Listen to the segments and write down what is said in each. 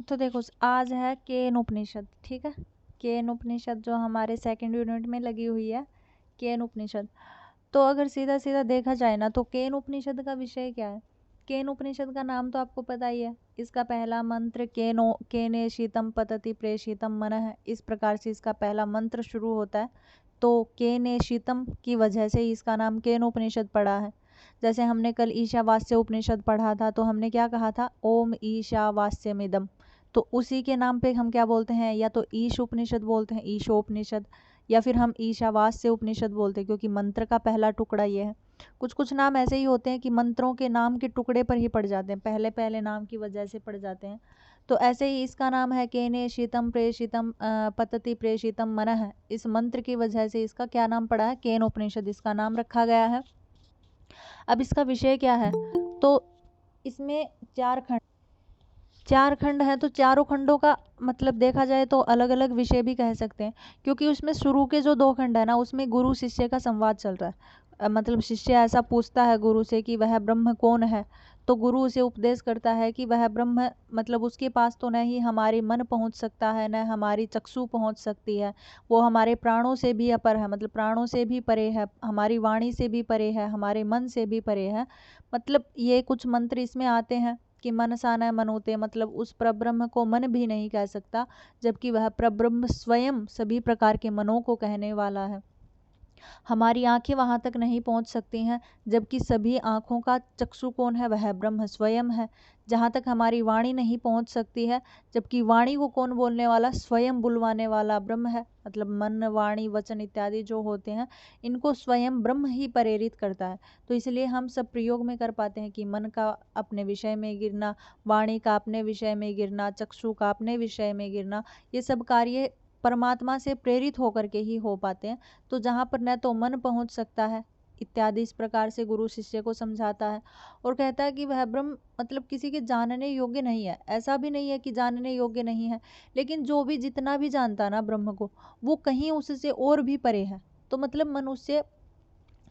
तो देखो आज है केन उपनिषद, ठीक है। केन उपनिषद जो हमारे सेकंड यूनिट में लगी हुई है, केन उपनिषद। तो अगर सीधा सीधा देखा जाए ना, तो केन उपनिषद का विषय क्या है। केन उपनिषद का नाम तो आपको पता ही है। इसका पहला मंत्र केनो केने शीतम पतति प्रेषितम मनः, इस प्रकार से इसका पहला मंत्र शुरू होता है। तो केने शीतम की वजह से इसका नाम केन उपनिषद पड़ा है। जैसे हमने कल ईशावास्य उपनिषद पढ़ा था, तो हमने क्या कहा था, ओम ईशावास्यमिदम। तो उसी के नाम पे हम क्या बोलते हैं, या तो ईश उपनिषद बोलते हैं, ईशोपनिषद, या फिर हम ईशावास्य उपनिषद बोलते हैं, क्योंकि मंत्र का पहला टुकड़ा ये है। कुछ कुछ नाम ऐसे ही होते हैं कि मंत्रों के नाम के टुकड़े पर ही पड़ जाते हैं, पहले पहले नाम की वजह से पड़ जाते हैं। तो ऐसे ही इसका नाम है केने शीतम प्रेषितम पतति प्रेषितम मनः। इस मंत्र की वजह से इसका क्या नाम पड़ा है, केन उपनिषद इसका नाम रखा गया है। अब इसका विषय क्या है, तो इसमें चार खंड हैं। तो चारों खंडों का मतलब देखा जाए तो अलग अलग विषय भी कह सकते हैं, क्योंकि उसमें शुरू के जो 2 खंड है ना, उसमें गुरु शिष्य का संवाद चल रहा है। मतलब शिष्य ऐसा पूछता है गुरु से कि वह ब्रह्म कौन है। तो गुरु उसे उपदेश करता है कि वह ब्रह्म, मतलब उसके पास तो न ही हमारी मन पहुंच सकता है, न हमारी चक्षु पहुंच सकती है। वो हमारे प्राणों से भी अपर है, मतलब प्राणों से भी परे है, हमारी वाणी से भी परे है, हमारे मन से भी परे है। मतलब ये कुछ मंत्र इसमें आते हैं कि मनसा न मनोते, मतलब उस परब्रह्म को मन भी नहीं कह सकता, जबकि वह परब्रह्म स्वयं सभी प्रकार के मनों को कहने वाला है। हमारी आंखें वहां तक नहीं पहुंच सकती हैं, जबकि सभी आंखों का चक्षु कौन है, वह ब्रह्म स्वयं है। जहां तक हमारी वाणी नहीं पहुंच सकती है, जबकि वाणी को कौन बोलने वाला, स्वयं बुलवाने वाला ब्रह्म है। मतलब मन वाणी वचन इत्यादि जो होते हैं, इनको स्वयं ब्रह्म ही प्रेरित करता है। तो इसलिए हम सब प्रयोग में कर पाते हैं कि मन का अपने विषय में गिरना, वाणी का अपने विषय में गिरना, चक्षु का अपने विषय में गिरना, ये सब कार्य परमात्मा से प्रेरित होकर के ही हो पाते हैं। तो जहाँ पर न तो मन पहुँच सकता है इत्यादि, इस प्रकार से गुरु शिष्य को समझाता है और कहता है कि वह ब्रह्म मतलब किसी के जानने योग्य नहीं है। ऐसा भी नहीं है कि जानने योग्य नहीं है, लेकिन जो भी जितना भी जानता ना ब्रह्म को, वो कहीं उससे और भी परे है। तो मतलब मनुष्य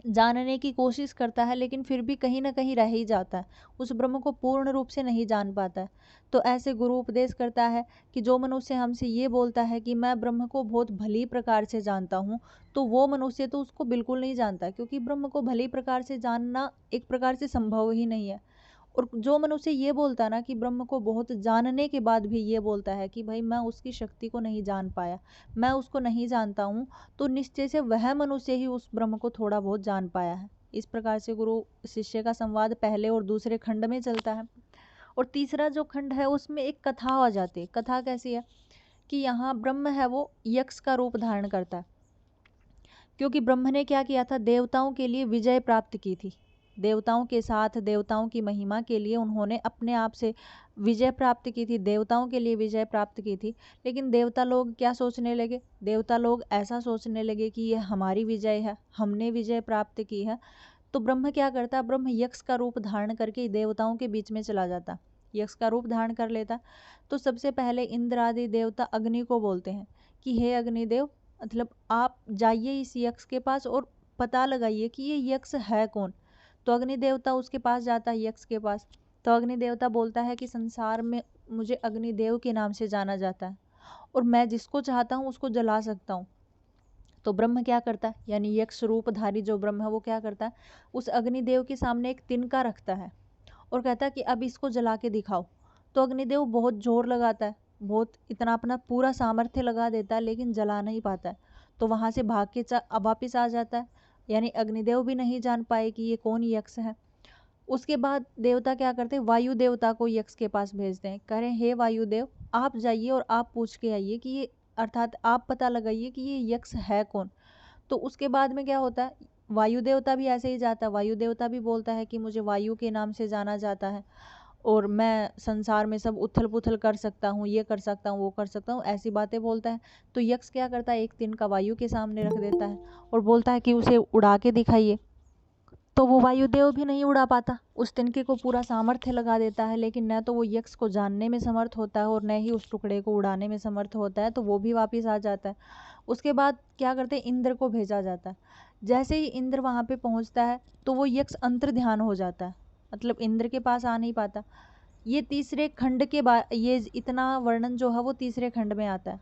जानने की कोशिश करता है, लेकिन फिर भी कहीं ना कहीं रह ही जाता है, उस ब्रह्म को पूर्ण रूप से नहीं जान पाता है। तो ऐसे गुरु उपदेश करता है कि जो मनुष्य हमसे ये बोलता है कि मैं ब्रह्म को बहुत भली प्रकार से जानता हूँ, तो वो मनुष्य तो उसको बिल्कुल नहीं जानता, क्योंकि ब्रह्म को भली प्रकार से जानना एक प्रकार से संभव ही नहीं है। और जो मनुष्य ये बोलता है ना कि ब्रह्म को बहुत जानने के बाद भी ये बोलता है कि भाई मैं उसकी शक्ति को नहीं जान पाया, मैं उसको नहीं जानता हूँ, तो निश्चय से वह मनुष्य ही उस ब्रह्म को थोड़ा बहुत जान पाया है। इस प्रकार से गुरु शिष्य का संवाद पहले और दूसरे खंड में चलता है। और तीसरा जो खंड है उसमें एक कथा आ जाती है। कथा कैसी है कि यहाँ ब्रह्म है वो यक्ष का रूप धारण करता है, क्योंकि ब्रह्म ने क्या किया था, देवताओं के लिए विजय प्राप्त की थी। देवताओं के साथ देवताओं की महिमा के लिए उन्होंने अपने आप से विजय प्राप्त की थी, देवताओं के लिए विजय प्राप्त की थी। लेकिन देवता लोग क्या सोचने लगे, देवता लोग ऐसा सोचने लगे कि ये हमारी विजय है, हमने विजय प्राप्त की है। तो ब्रह्म क्या करता, ब्रह्म यक्ष का रूप धारण करके देवताओं के बीच में चला जाता, यक्ष का रूप धारण कर लेता। तो सबसे पहले इंद्र आदि देवता अग्नि को बोलते हैं कि हे अग्निदेव, मतलब आप जाइए इस यक्ष के पास और पता लगाइए कि ये यक्ष है कौन। तो अग्नि देवता उसके पास जाता है, यक्ष के पास। तो अग्नि देवता बोलता है कि संसार में मुझे अग्निदेव के नाम से जाना जाता है, और मैं जिसको चाहता हूँ उसको जला सकता हूँ। तो ब्रह्म क्या करता है, यानी यक्ष रूपधारी जो ब्रह्म है वो क्या करता है, उस अग्निदेव के सामने एक तिनका रखता है और कहता है कि अब इसको जला के दिखाओ। तो अग्निदेव बहुत जोर लगाता है, बहुत इतना अपना पूरा सामर्थ्य लगा देता है, लेकिन जला नहीं पाता है। तो वहाँ से भाग के वापिस आ जाता है, यानी अग्निदेव भी नहीं जान पाए कि ये कौन यक्ष है। उसके बाद देवता क्या करते हैं, वायु देवता को यक्ष के पास भेजते हैं, कह रहे हैं हे वायुदेव, आप जाइए और आप पूछ के आइए कि ये, अर्थात आप पता लगाइए कि ये यक्ष है कौन। तो उसके बाद में क्या होता है, वायु देवता भी ऐसे ही जाता है, वायु देवता भी बोलता है कि मुझे वायु के नाम से जाना जाता है, और मैं संसार में सब उथल पुथल कर सकता हूँ, ये कर सकता हूँ, वो कर सकता हूँ, ऐसी बातें बोलता है। तो यक्ष क्या करता है, एक तिनका वायु के सामने रख देता है और बोलता है कि उसे उड़ा के दिखाइए। तो वो वायुदेव भी नहीं उड़ा पाता, उस तिनके को पूरा सामर्थ्य लगा देता है, लेकिन न तो वो यक्ष को जानने में समर्थ होता है और न ही उस टुकड़े को उड़ाने में समर्थ होता है, तो वो भी वापस आ जाता है। उसके बाद क्या करते हैं, इंद्र को भेजा जाता है। जैसे ही इंद्र वहाँ पे पहुँचता है तो वो यक्ष अंतर ध्यान हो जाता है, मतलब इंद्र के पास आ नहीं पाता। ये तीसरे खंड के बाद ये इतना वर्णन जो है वो तीसरे खंड में आता है।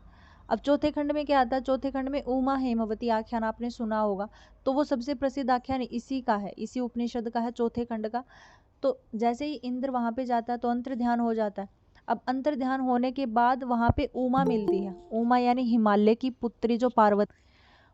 अब चौथे खंड में क्या आता है? चौथे खंड में उमा हेमवती आख्यान आपने सुना होगा, तो वो सबसे प्रसिद्ध आख्यान इसी का है, इसी उपनिषद का है, चौथे खंड का। तो जैसे ही इंद्र वहाँ पे जाता है तो अंतर ध्यान हो जाता है। अब अंतर ध्यान होने के बाद वहाँ पे उमा मिलती है, उमा यानी हिमालय की पुत्री जो पार्वती,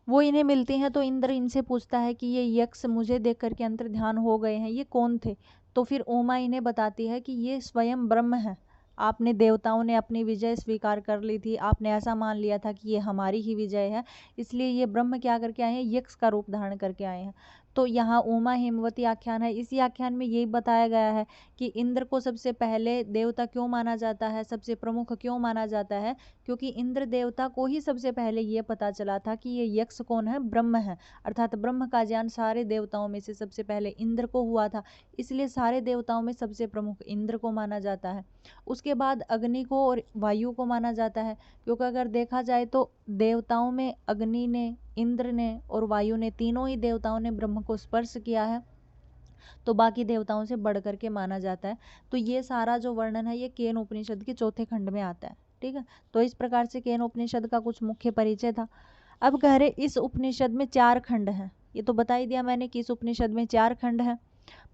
वो इन्हें मिलती हैं। तो इंद्र इनसे पूछता है कि ये यक्ष मुझे देख करके अंतर ध्यान हो गए हैं, ये कौन थे? तो फिर उमा इन्हें बताती है कि ये स्वयं ब्रह्म है। आपने देवताओं ने अपनी विजय स्वीकार कर ली थी, आपने ऐसा मान लिया था कि ये हमारी ही विजय है, इसलिए ये ब्रह्म क्या करके आए हैं? यक्ष का रूप धारण करके आए हैं। तो यहाँ उमा हेमवती आख्यान है। इसी आख्यान में यही बताया गया है कि इंद्र को सबसे पहले देवता क्यों माना जाता है, सबसे प्रमुख क्यों माना जाता है, क्योंकि इंद्र देवता को ही सबसे पहले ये पता चला था कि ये यक्ष कौन है? ब्रह्म है। अर्थात ब्रह्म का ज्ञान सारे देवताओं में से सबसे पहले इंद्र को हुआ था, इसलिए सारे देवताओं में सबसे प्रमुख इंद्र को माना जाता है। उसके बाद अग्नि को और वायु को माना जाता है, क्योंकि अगर देखा जाए तो देवताओं में अग्नि ने, इंद्र ने और वायु ने, तीनों ही देवताओं ने ब्रह्म को स्पर्श किया है, तो बाकी देवताओं से बढ़ करके माना जाता है। तो ये सारा जो वर्णन है ये केन उपनिषद के चौथे खंड में आता है। ठीक है, तो इस प्रकार से केन उपनिषद का कुछ मुख्य परिचय था। अब कह रहे इस उपनिषद में 4 खंड हैं। ये तो बता ही दिया मैंने कि इस उपनिषद में 4 खंड हैं।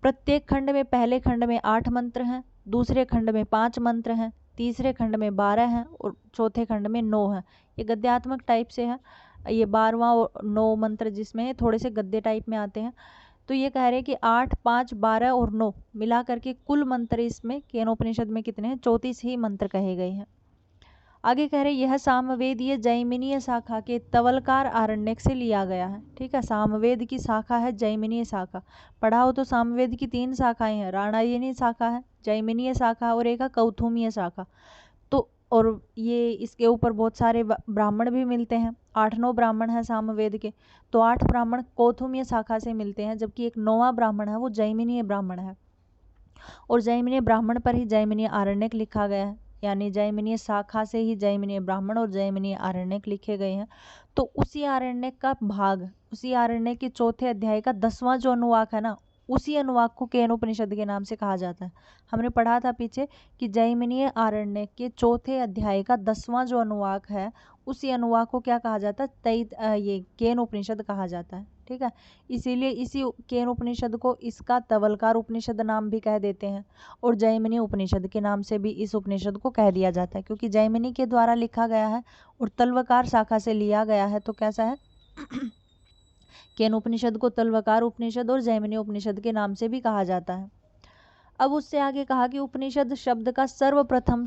प्रत्येक खंड में, पहले खंड में 8 मंत्र हैं, दूसरे खंड में 5 मंत्र हैं, तीसरे खंड में 12 हैं और चौथे खंड में 9 हैं। ये गद्यात्मक टाइप से है। ये 12वां और 9 मंत्र जिसमें थोड़े से गद्य टाइप में आते हैं। तो ये कह रहे हैं कि 8, 5, 12 और 9 मिला करके कुल मंत्र इसमें केनोपनिषद में कितने हैं? 34 ही मंत्र कहे गए हैं। आगे कह रहे यह सामवेदीय जैमिनीय शाखा के तवलकार आरण्यक से लिया गया है। ठीक है, सामवेद की शाखा है जैमिनीय शाखा। पढ़ा हो तो सामवेद की 3 शाखाएं हैं, राणायनी शाखा है, जैमिनीय शाखा और एक है कौथुमीय शाखा। तो और ये इसके ऊपर बहुत सारे ब्राह्मण भी मिलते हैं, 8-9 ब्राह्मण हैं सामवेद के। तो 8 ब्राह्मण कौथुमीय शाखा से मिलते हैं, जबकि एक 9वां ब्राह्मण है वो जैमिनीय ब्राह्मण है। और जैमिनीय ब्राह्मण पर ही जैमिनीय आरण्यक लिखा गया है, यानी जैमिनीय शाखा से ही जैमिनीय ब्राह्मण और जैमिनीय आरण्यक लिखे गए हैं। तो उसी आरण्यक का भाग, उसी आरण्यक के चौथे अध्याय का 10वां जो अनुवाक है ना, उसी अनुवाक को केनोपनिषद के नाम से कहा जाता है। हमने पढ़ा था पीछे कि जैमिनीय आरण्यक के चौथे अध्याय का 10वां जो अनुवाक है, उसी अनुवाक को क्या कहा जाता है? ये केन उपनिषद कहा जाता है। ठीक है, इसीलिए इसी केन उपनिषद को इसका तवलकार उपनिषद नाम भी कह देते हैं, और जैमिनी उपनिषद के नाम से भी इस उपनिषद को कह दिया जाता है, क्योंकि जैमिनी के द्वारा लिखा गया है और तलवकार शाखा से लिया गया है। तो कैसा है? केन उपनिषद को तलवकार उपनिषद और जैमिनी उपनिषद के नाम से भी कहा जाता है। अब उससे आगे कहा कि उपनिषद शब्द का सर्वप्रथम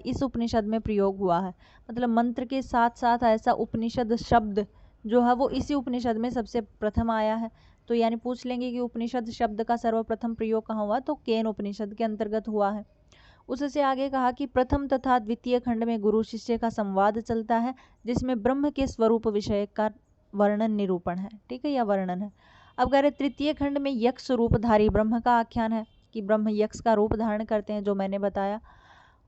इस उपनिषद में प्रयोग हुआ है। मतलब मंत्र के साथ साथ ऐसा उपनिषद शब्द जो है वो इसी उपनिषद में सबसे प्रथम आया है। तो यानी पूछ लेंगे कि उपनिषद शब्द का सर्वप्रथम प्रयोग कहाँ हुआ, तो केन उपनिषद के अंतर्गत हुआ है। उससे आगे कहा कि प्रथम तथा द्वितीय खंड में गुरु शिष्य का संवाद चलता है, जिसमें ब्रह्म के स्वरूप विषय का वर्णन निरूपण है। ठीक है, यह वर्णन है। अब कह रहे तृतीय खंड में यक्ष रूपधारी ब्रह्म का आख्यान है, कि ब्रह्म यक्ष का रूप धारण करते हैं, जो मैंने बताया।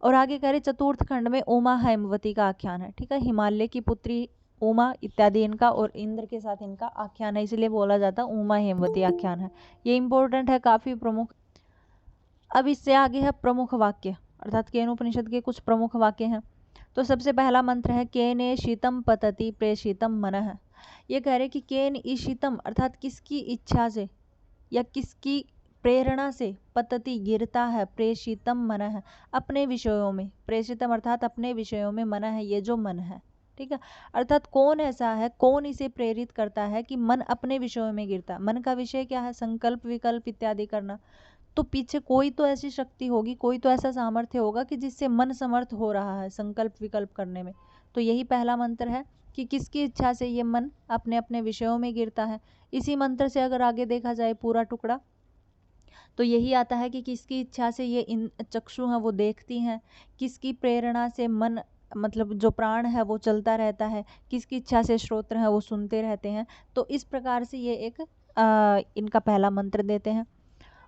और आगे कह रहे चतुर्थ खंड में उमा हेमवती का आख्यान है। ठीक है, हिमालय की पुत्री उमा इत्यादि इनका और इंद्र के साथ इनका आख्यान है, इसलिए बोला जाता है उमा हेमवती आख्यान है। ये इंपॉर्टेंट है, काफी प्रमुख। अब इससे आगे है प्रमुख वाक्य, अर्थात केन उपनिषद के कुछ प्रमुख वाक्य हैं। तो सबसे पहला मंत्र है केने शीतम पतति प्रेषितम मनः। ये कह रहे कि केन ईशितम अर्थात किसकी इच्छा से या किसकी प्रेरणा से, पतति गिरता है, प्रेषितम मन है अपने विषयों में, प्रेषितम अर्थात अपने विषयों में, मन है ये जो मन है। ठीक है, अर्थात कौन ऐसा है, कौन इसे प्रेरित करता है कि मन अपने विषयों में गिरता है। मन का विषय क्या है? संकल्प विकल्प इत्यादि करना। तो पीछे कोई तो ऐसी शक्ति होगी, कोई तो ऐसा सामर्थ्य होगा कि जिससे मन समर्थ हो रहा है संकल्प विकल्प करने में। तो यही पहला मंत्र है कि किसकी इच्छा से ये मन अपने अपने विषयों में गिरता है। इसी मंत्र से अगर आगे देखा जाए पूरा टुकड़ा, तो यही आता है कि किसकी इच्छा से ये इन चक्षु हैं वो देखती हैं, किसकी प्रेरणा से मन मतलब जो प्राण है वो चलता रहता है, किसकी इच्छा से श्रोत्र हैं वो सुनते रहते हैं। तो इस प्रकार से ये एक इनका पहला मंत्र देते हैं।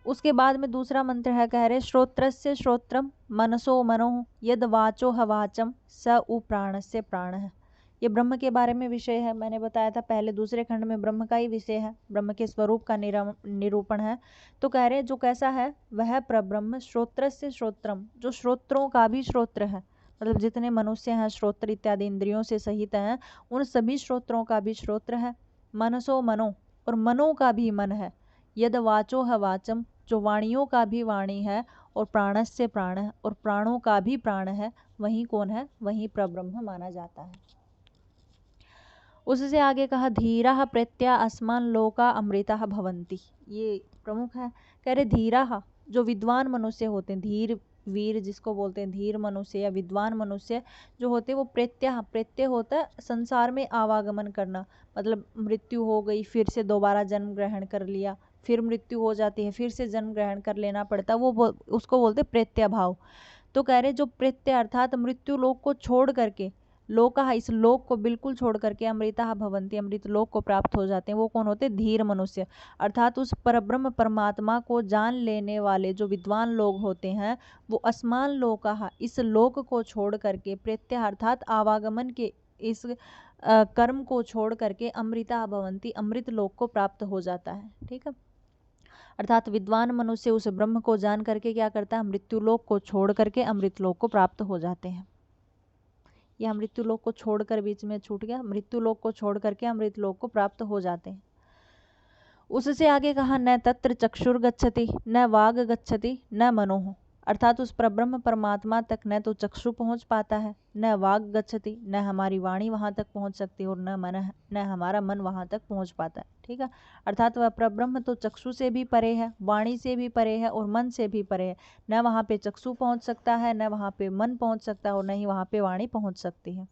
उसके बाद में दूसरा मंत्र है, कह रहे श्रोत्रस्य श्रोत्रम मनसो मनो यद वाचो हवाचम स उ प्राणस्य प्राणः। ये ब्रह्म के बारे में विषय है, मैंने बताया था पहले दूसरे खंड में ब्रह्म का ही विषय है, ब्रह्म के स्वरूप का निरूपण है। तो कह रहे जो कैसा है, वह परब्रह्म श्रोत्रस्य श्रोत्रम, जो श्रोत्रों का भी श्रोत्र है, मतलब जितने मनुष्य हैं श्रोत्र इत्यादि इंद्रियों से सहित हैं, उन सभी श्रोत्रों का भी श्रोत्र है। मनसो मनो, और मनो का भी मन है। यद वाचो है वाचम, जो वाणियों का भी वाणी है, और प्राणस्य प्राण है, और प्राणों का भी प्राण है, वही कौन है, वही परब्रह्म माना जाता है। उससे आगे कहा धीरा प्रत्या अस्मान लोका अमृता भवंती, ये प्रमुख है। कह रहे धीरा, जो विद्वान मनुष्य होते हैं, धीर वीर जिसको बोलते हैं, धीर मनुष्य या विद्वान मनुष्य जो होते हैं, वो प्रत्यय होता है संसार में आवागमन करना, मतलब मृत्यु हो गई फिर से दोबारा जन्म ग्रहण कर लिया, फिर मृत्यु हो जाती है फिर से जन्म ग्रहण कर लेना पड़ता, वो उसको बोलते प्रत्यय भाव। तो कह रहे जो प्रत्यय अर्थात मृत्यु लोक को छोड़ करके, लोका, इस लोक को बिल्कुल छोड़ करके अमृता भवंती, अमृत लोक को प्राप्त हो जाते हैं, वो कौन होते, धीर मनुष्य, अर्थात उस परब्रह्म परमात्मा को जान लेने वाले जो विद्वान लोग होते हैं, वो असमान लोका, इस लोक को छोड़ करके, प्रत्यय अर्थात आवागमन के इस कर्म को छोड़ करके अमृता भवंती, अमृत लोक को प्राप्त हो जाता है। ठीक है, अर्थात विद्वान मनुष्य उस ब्रह्म को जान करके क्या करता है, मृत्यु लोक को छोड़ करके अमृत लोक को प्राप्त हो जाते हैं। यह मृत्यु लोक को छोड़कर बीच में छूट गया, मृत्यु लोक को छोड़ करके अमृत लोक को प्राप्त हो जाते हैं। उससे आगे कहा न तत्र चक्षुर गच्छति न वाग गच्छति न मनोह, अर्थात उस परब्रह्म परमात्मा तक न तो चक्षु पहुंच पाता है, न वाग गच्छति, न हमारी वाणी वहां तक पहुंच सकती है, और न हमारा मन वहां तक पहुंच पाता है। ठीक है, अर्थात वह परब्रह्म तो चक्षु से भी परे है, वाणी से भी परे है, और मन से भी परे है। न वहां पे चक्षु पहुंच सकता है, न वहां पे मन पहुंच सकता है, और न ही वहां पे वाणी पहुंच सकती है।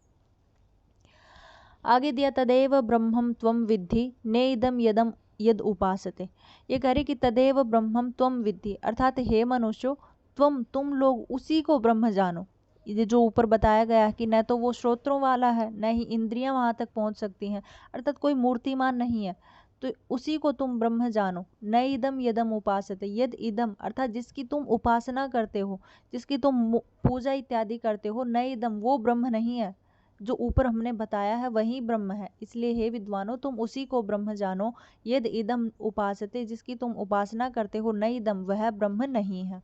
आगे दिया तदेव ब्रह्मम त्वम विद्धि नेदम यदम यद उपासते, ये कह रही कि तदेव ब्रह्मम त्वम विद्धि, अर्थात हे मनुष्यो तुम लोग उसी को ब्रह्म जानो। ये जो ऊपर बताया गया है कि न तो वो श्रोत्रों वाला है, न ही इंद्रियां वहां तक पहुंच सकती हैं, अर्थात कोई मूर्तिमान नहीं है, तो उसी को तुम ब्रह्म जानो। न इदम यदम उपासते, यद इदम अर्थात जिसकी तुम उपासना करते हो, जिसकी तुम पूजा इत्यादि करते हो, न इदम वो ब्रह्म नहीं है, जो ऊपर हमने बताया है वही ब्रह्म है। इसलिए हे विद्वानों तुम उसी को ब्रह्म जानो। यद इदम उपासते, जिसकी तुम उपासना करते हो, न इदम वह ब्रह्म नहीं है।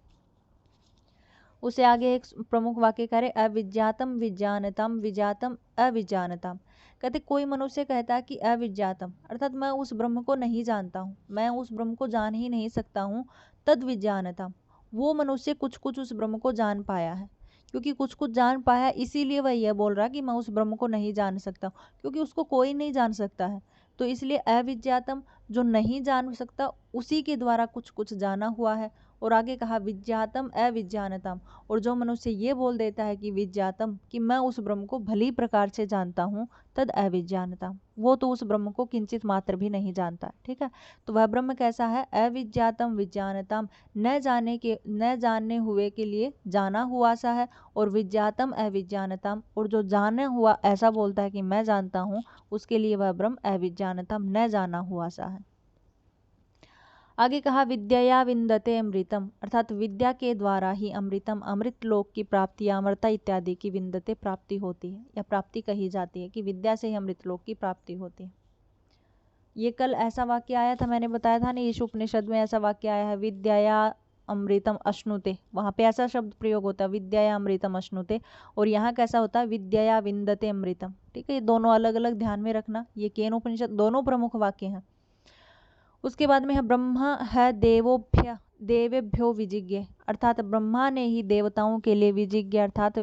उसे आगे एक प्रमुख वाक्य करे अविज्ञातम विज्ञानतम विजातम अविज्ञानतम, कहते कोई मनुष्य कहता है कि अविज्ञातम अर्थात मैं उस ब्रह्म को नहीं जानता हूँ, मैं उस ब्रह्म को जान ही नहीं सकता हूँ। तद विज्ञानतम, वो मनुष्य कुछ कुछ उस ब्रह्म को जान पाया है, क्योंकि कुछ कुछ जान पाया इसीलिए वह यह बोल रहा कि मैं उस ब्रह्म को नहीं जान सकता, क्योंकि उसको कोई नहीं जान सकता है। तो इसलिए अविज्ञातम, जो नहीं जान सकता उसी के द्वारा कुछ कुछ जाना हुआ है। और आगे कहा विज्ञातम अविज्ञानतम, और जो मनुष्य ये बोल देता है कि विज्ञातम, कि मैं उस ब्रह्म को भली प्रकार से जानता हूँ, तद अविज्ञानतम, वो तो उस ब्रह्म को किंचित मात्र भी नहीं जानता। ठीक है, तो वह ब्रह्म कैसा है, अविज्ञातम विज्ञानतम, न जानने हुए के लिए जाना हुआ सा है, और विज्ञातम अविज्ञानतम, और जो जाने हुआ ऐसा बोलता है कि मैं जानता हूँ, उसके लिए वह ब्रह्म अविज्ञानतम, न जाना हुआ सा है। आगे कहा विद्या विंदते अमृतम, अर्थात विद्या के द्वारा ही अमृतम, अमृत लोक की प्राप्ति या अमृता इत्यादि की विंदते प्राप्ति होती है, या प्राप्ति कही जाती है कि विद्या से ही अमृत लोक की प्राप्ति होती है। ये कल ऐसा वाक्य आया था, मैंने बताया था ना, ईश उपनिषद में ऐसा वाक्य आया है विद्या अमृतम अश्नुते, वहाँ पे ऐसा शब्द प्रयोग होता है विद्या अमृतम अश्नुते, और यहाँ कैसा होता है विद्या विंदते अमृतम। ठीक है, ये दोनों अलग अलग ध्यान में रखना, ये केन उपनिषद दोनों प्रमुख वाक्य हैं। उसके बाद में है ब्रह्मा है देवेभ्यो विजिज्ञ, अर्थात ब्रह्मा ने ही देवताओं के लिए विजिज्ञ अर्थात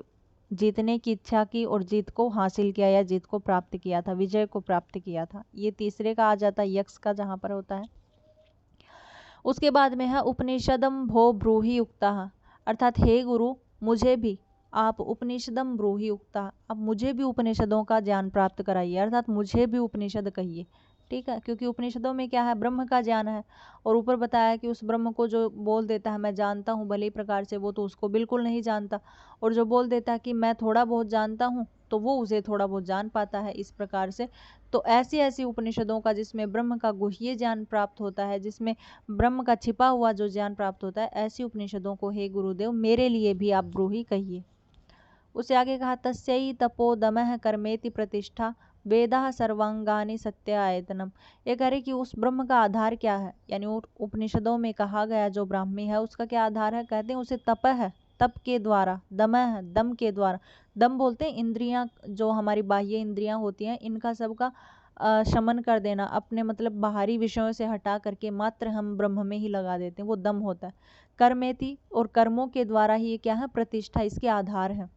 जीतने की इच्छा की और जीत को हासिल किया या जीत को प्राप्त किया था, विजय को प्राप्त किया था। ये तीसरे का आ जाता है यक्ष का जहाँ पर होता है। उसके बाद में है उपनिषदम भो ब्रूहि उक्ता, अर्थात हे गुरु मुझे भी आप उपनिषदम ब्रूहि उक्ता, अब मुझे भी उपनिषदों का ज्ञान प्राप्त कराइए, अर्थात मुझे भी उपनिषद कहिए। ठीक है, क्योंकि उपनिषदों में क्या है, ब्रह्म का ज्ञान है, और ऊपर बताया है कि उस ब्रह्म को जो बोल देता है मैं जानता हूँ भली प्रकार से, वो तो उसको बिल्कुल नहीं जानता, और जो बोल देता है कि मैं थोड़ा बहुत जानता हूँ, तो वो उसे थोड़ा बहुत जान पाता है इस प्रकार से। तो ऐसी ऐसी उपनिषदों का जिसमें ब्रह्म का गुह्य ज्ञान प्राप्त होता है, जिसमें ब्रह्म का छिपा हुआ जो ज्ञान प्राप्त होता है, ऐसी उपनिषदों को हे गुरुदेव मेरे लिए भी आप ब्रूहि कहिए। उससे आगे कहा तस्यै तपोदमः कर्मेति प्रतिष्ठा वेदा सर्वांगानि सत्य आयतनम। ये कह रहे कि उस ब्रह्म का आधार क्या है, यानी उपनिषदों में कहा गया जो ब्राह्मी है उसका क्या आधार है, कहते हैं उसे तप है, तप के द्वारा, दम है, दम के द्वारा। दम बोलते हैं इंद्रियां, जो हमारी बाह्य इंद्रियां होती हैं इनका सबका शमन कर देना, अपने मतलब बाहरी विषयों से हटा करके मात्र हम ब्रह्म में ही लगा देते हैं, वो दम होता है। कर्मेति, और कर्मों के द्वारा ही ये क्या है, प्रतिष्ठा, इसके आधार है।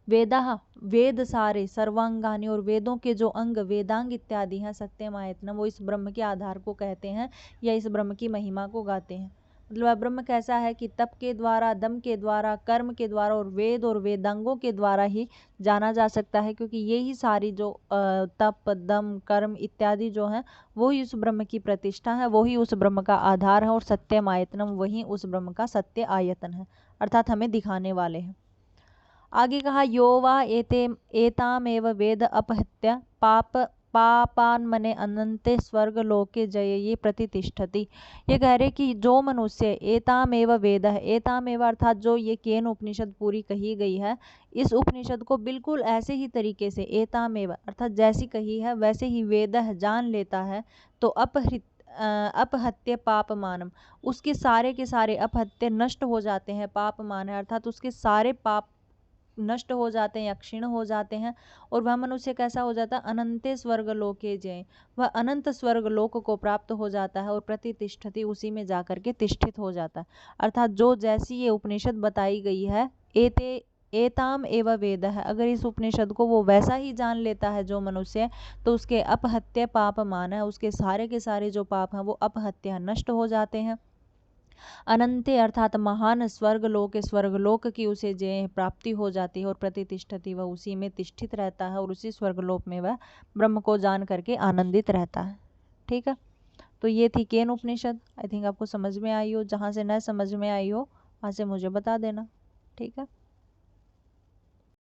वेदा, वेद सारे, सर्वांगानी, और वेदों के जो अंग, वेदांग इत्यादि हैं, सत्यम आयतनम, वो इस ब्रह्म के आधार को कहते हैं या इस ब्रह्म की महिमा को गाते हैं। मतलब ब्रह्म कैसा है कि तप के द्वारा, दम के द्वारा, कर्म के द्वारा और वेदांगों के द्वारा ही जाना जा सकता है, क्योंकि ये ही सारी जो तप, दम, कर्म इत्यादि जो हैं वो ही उस ब्रह्म की प्रतिष्ठा है, वही उस ब्रह्म का आधार है, और सत्यम आयतनम वही उस ब्रह्म का सत्य आयतन है, अर्थात हमें दिखाने वाले हैं। आगे कहा यो वा एतामेव वेद अपहत्य पापान्मने अनंते स्वर्ग लोके जय ये प्रतिष्ठति। ये कह रहे कि जो मनुष्य एतामेव वेद है, एतामेव अर्थात जो ये केन उपनिषद पूरी कही गई है, इस उपनिषद को बिल्कुल ऐसे ही तरीके से एतामेव अर्थात जैसी कही है वैसे ही वेद जान लेता है, तो अपहत्य पाप मानम, उसके सारे के सारे अपहत्य नष्ट हो जाते हैं, पाप मान है अर्थात उसके सारे पाप नष्ट हो जाते हैं या क्षीण हो जाते हैं, और वह मनुष्य कैसा हो जाता है, अनंते स्वर्ग लोके जय, वह अनंत स्वर्ग लोक को प्राप्त हो जाता है और प्रतिष्ठति उसी में जाकर के तिष्ठित हो जाता है। अर्थात जो जैसी ये उपनिषद बताई गई है, एताम एव वेद है, अगर इस उपनिषद को वो वैसा ही जान लेता है जो मनुष्य, तो उसके अपहत्य पाप मान है, उसके सारे के सारे जो पाप हैं वो अपहत्य नष्ट हो जाते हैं। अनंते अर्थात महान स्वर्गलोक की उसे जय प्राप्ति हो जाती है, और प्रतिष्ठति वह उसी में तिष्ठित रहता है, और उसी स्वर्गलोक में वह ब्रह्म को जान करके आनंदित रहता है। ठीक है, तो ये थी केन उपनिषद। आई थिंक आपको समझ में आई हो, जहाँ से न समझ में आई हो वहाँ से मुझे बता देना। ठीक है।